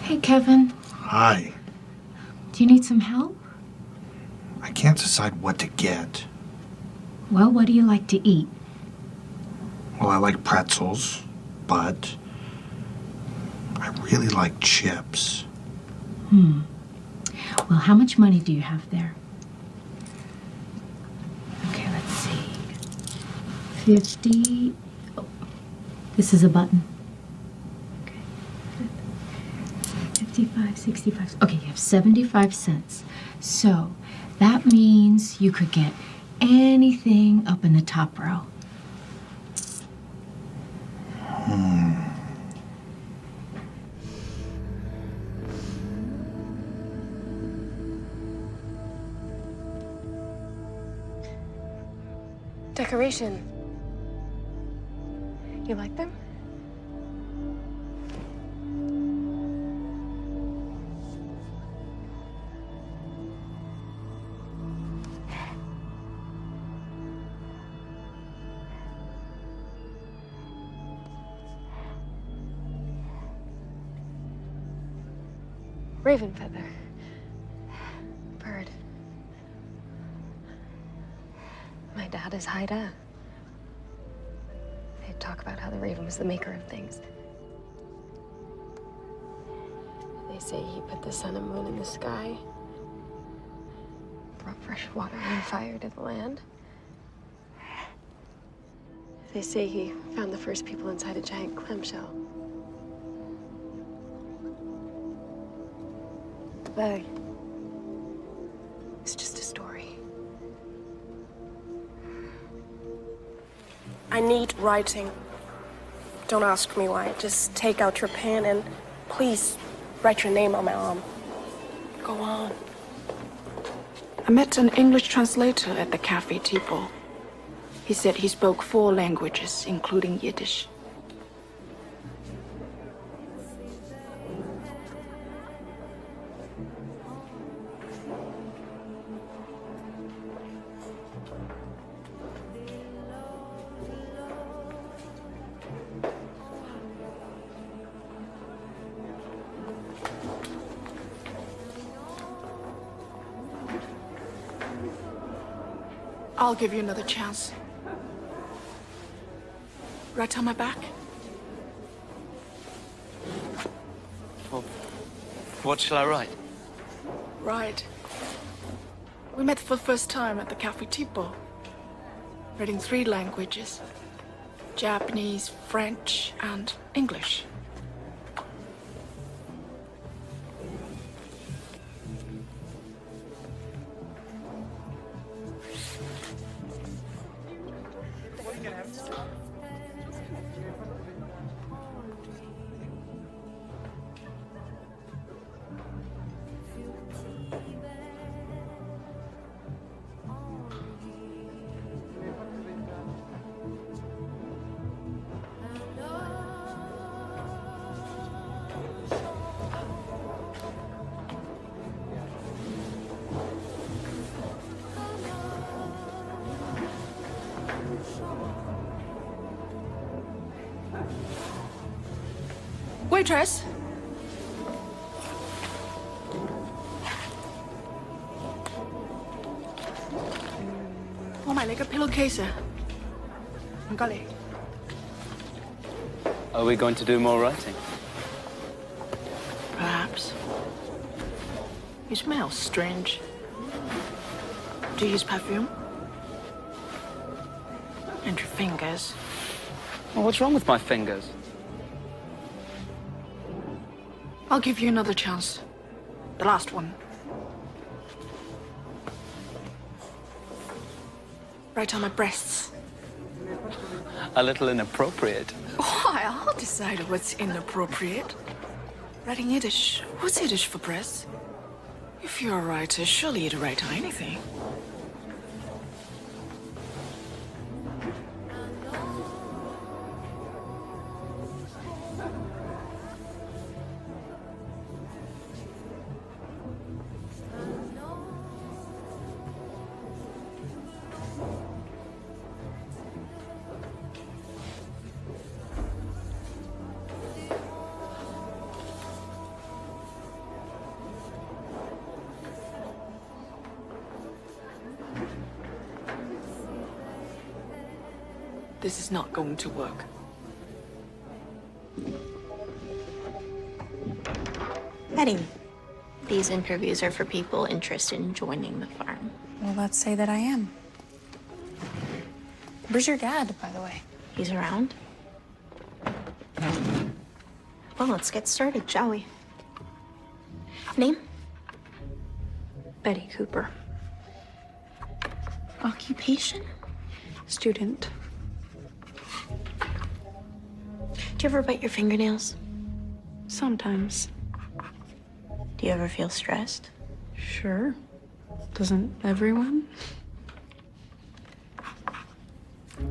Hey, Kevin. Hi. Do you need some help? I can't decide what to get. Well, what do you like to eat? Well, I like pretzels, but I really like chips. Well, how much money do you have there? Okay, let's see. 50. Oh, this is a button. Okay. 55, 65. Okay, you have 75 cents. So that means you could get anything up in the top row. Decoration. You like them? Raven feather. Bird. My dad is Haida. They talk about how the raven was the maker of things. They say he put the sun and moon in the sky, brought fresh water and fire to the land. They say he found the first people inside a giant clamshell. But it's just a story. I need writing. Don't ask me why. Just take out your pen and please write your name on my arm. Go on. I met an English translator at the Cafe Tipo. He said he spoke 4 languages, including Yiddish. I'll give you another chance. Right on my back? Well, what shall I write? Right. We met for the first time at the Cafe Tipo. Read in 3 languages. Japanese, French, and English. Waitress! Oh, my leg a pillowcase. Golly. Are we going to do more writing? Perhaps. You smell strange. Do you use perfume? And your fingers. Well, what's wrong with my fingers? I'll give you another chance. The last one. Right on my breasts. A little inappropriate. Why, I'll decide what's inappropriate. Writing Yiddish. What's Yiddish for breasts? If you're a writer, surely you'd write on anything. This is not going to work. Betty, these interviews are for people interested in joining the farm. Well, let's say that I am. Where's your dad, by the way? He's around. Well, let's get started, shall we? Name? Betty Cooper. Occupation? Student. Do you ever bite your fingernails? Sometimes. Do you ever feel stressed? Sure. Doesn't everyone? Would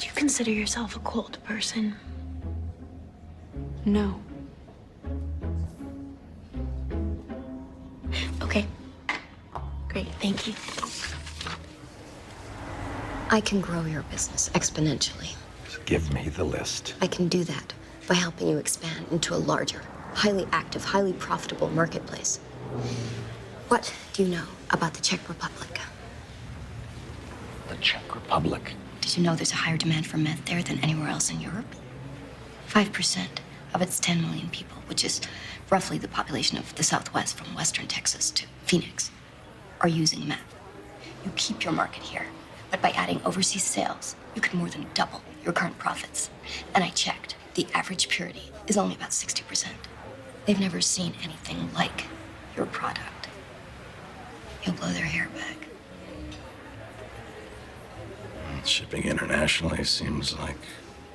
you consider yourself a cold person? No. Okay. Great, thank you. I can grow your business exponentially. Give me the list. I can do that by helping you expand into a larger, highly active, highly profitable marketplace. What do you know about the Czech Republic? The Czech Republic. Did you know there's a higher demand for meth there than anywhere else in Europe? 5% of its 10 million people, which is roughly the population of the Southwest from western Texas to Phoenix, are using meth. You keep your market here, but by adding overseas sales, you can more than double your current profits. And I checked. The average purity is only about 60%. They've never seen anything like your product. You'll blow their hair back. Shipping internationally seems like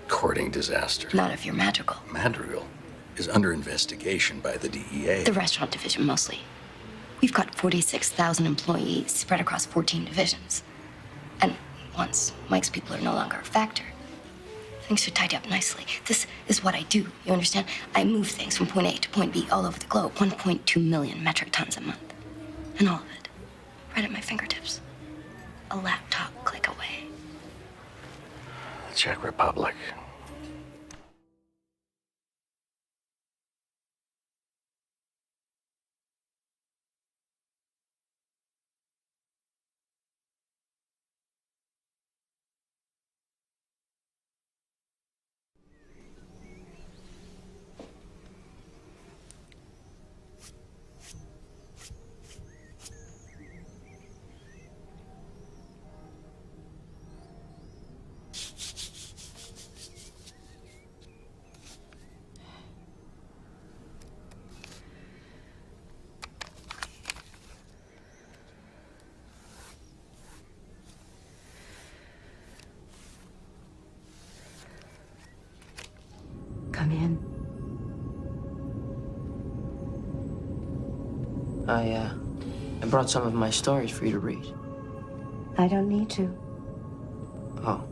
courting disaster. Not if you're magical. Madrigal is under investigation by the DEA. The restaurant division, mostly. We've got 46,000 employees spread across 14 divisions. And once Mike's people are no longer a factor, things should tidy up nicely. This is what I do, you understand? I move things from point A to point B all over the globe, 1.2 million metric tons a month. And all of it, right at my fingertips. A laptop click away. The Czech Republic. Come in. I brought some of my stories for you to read. I don't need to. Oh,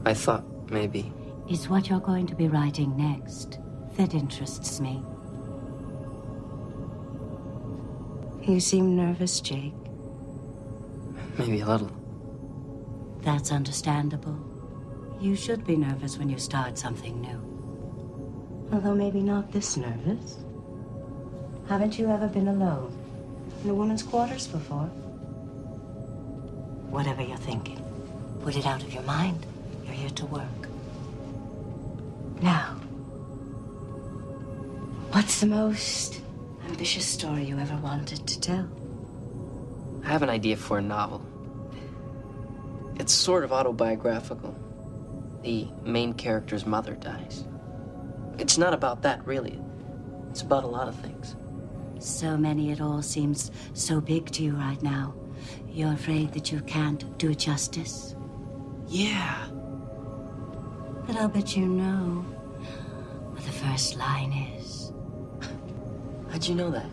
I thought maybe. It's what you're going to be writing next that interests me. You seem nervous, Jake. Maybe a little. That's understandable. You should be nervous when you start something new. Although maybe not this nervous. Haven't you ever been alone in a woman's quarters before? Whatever you're thinking, put it out of your mind. You're here to work. Now, what's the most ambitious story you ever wanted to tell? I have an idea for a novel. It's sort of autobiographical. The main character's mother dies. It's not about that, really. It's about a lot of things. So many, it all seems so big to you right now. You're afraid that you can't do it justice? Yeah. But I'll bet you know what the first line is. How'd you know that?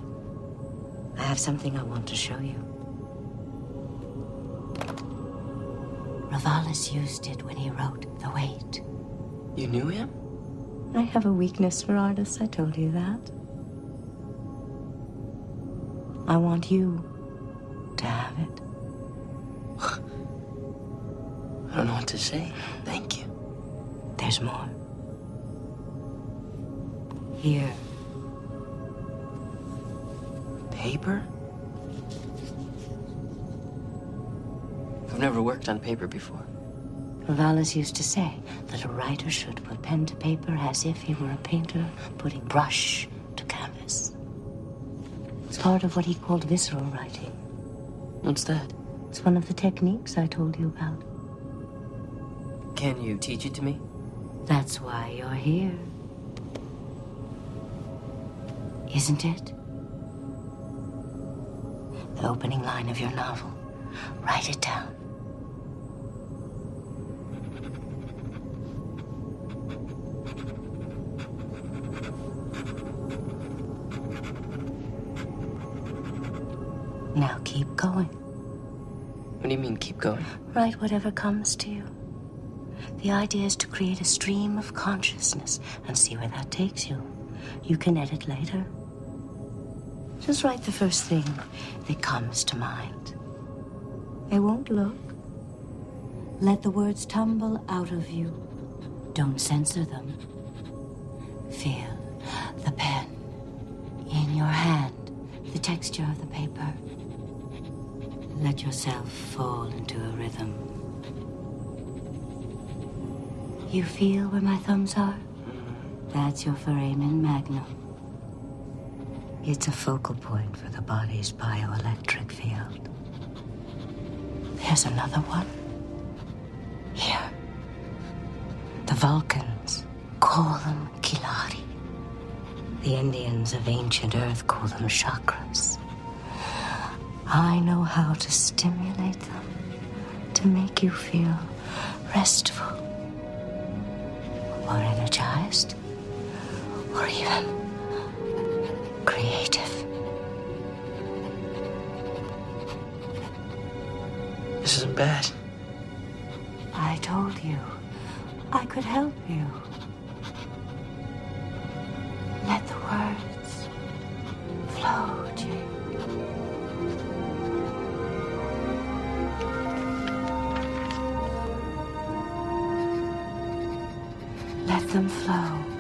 I have something I want to show you. Ravalis used it when he wrote The Wait. You knew him? I have a weakness for artists, I told you that. I want you to have it. I don't know what to say. Thank you. There's more. Here. Paper? I've never worked on paper before. Wallace used to say that a writer should put pen to paper as if he were a painter putting brush to canvas. It's part of what he called visceral writing. What's that? It's one of the techniques I told you about. Can you teach it to me? That's why you're here. Isn't it? The opening line of your novel. Write it down. Now keep going. What do you mean, keep going? Write whatever comes to you. The idea is to create a stream of consciousness and see where that takes you. You can edit later. Just write the first thing that comes to mind. I won't look. Let the words tumble out of you. Don't censor them. Feel the pen in your hand, the texture of the paper. Let yourself fall into a rhythm. You feel where my thumbs are? That's your foramen magnum. It's a focal point for the body's bioelectric field. There's another one. Here. The Vulcans call them Kilari. The Indians of ancient Earth call them chakras. I know how to stimulate them to make you feel restful or energized or even creative. This isn't bad. I told you I could help you. Let the words flow, Jake. Let them flow.